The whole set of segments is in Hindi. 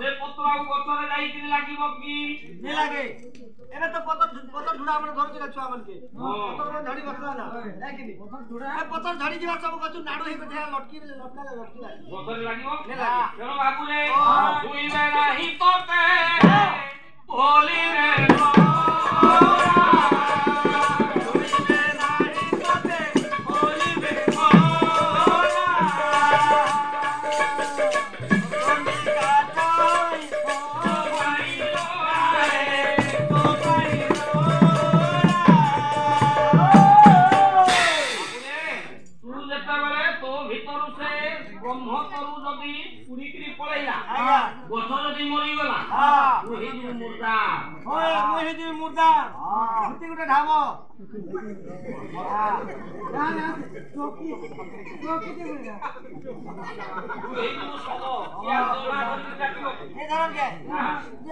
से पत्र गचरे जाई लागिबो कि नहीं लागे एबे तो पतर झुड़ा हमने धर के छुआ मन के पतर झड़ी बसला ना है कि नहीं पतर झुड़ा ए पतर झड़ी जीवा सब कछु नाडो हे के लटकी गचरे लागिबो नहीं लागे चलो बाबू रे छुईबे नाही तोते भोली रे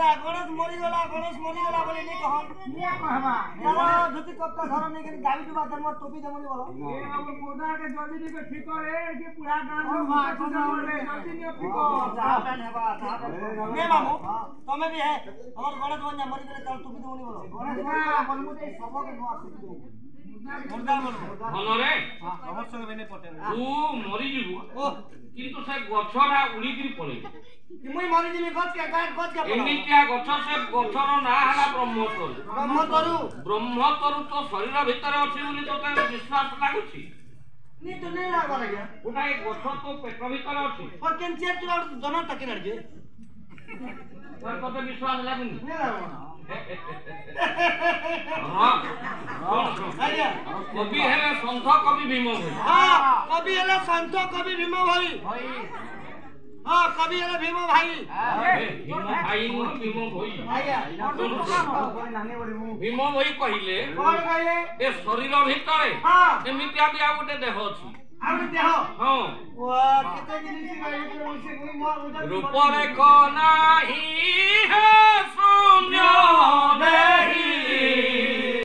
गणेश मरीगला बोले नहीं कहन धोती कपड़ा घर नहीं के गाड़ी डुबा दम टोपी दमनी बोलो मुर्दा के जल्दी नहीं के ठीक करे कि पूरा गांव जल्दी नहीं ठीक नहीं मामू तमे भी है हमर गणेश बन मरी गेले त टोपी दमनी बोलो गणेश ना मनमु दे सब के नो आसी मुर्दा मनरे अवश्य बेने पटे तू मरी जीवु किंतु से गछरा उड़ी गिरी पड़े मुई मरी जीवी गछ के एमितिया गछ से गछर ना हला ब्रह्मतरु तो शरीर भीतर अछि बोली तोते विश्वास लागुछि नी तो नहीं लागो रे उठा एक गछ तो पेट भीतर अछि पर केन चेक तुला दोनो तकी नडजे पर तोते विश्वास लागुनि नहीं लागो हां आया कवि हेले संत कवि भीम भाई हां कवि हेले संत कवि भीम भाई हां कवि हेले भीम भाई भीम भाई आया भीम भाई कहिले कोन कहिले ए शरीर भीतर हां एमितिया भी आ गुटे देह अछि आउटे देह हां वाह केते जिनिस भाई रूप रेख नाही है शून्य देही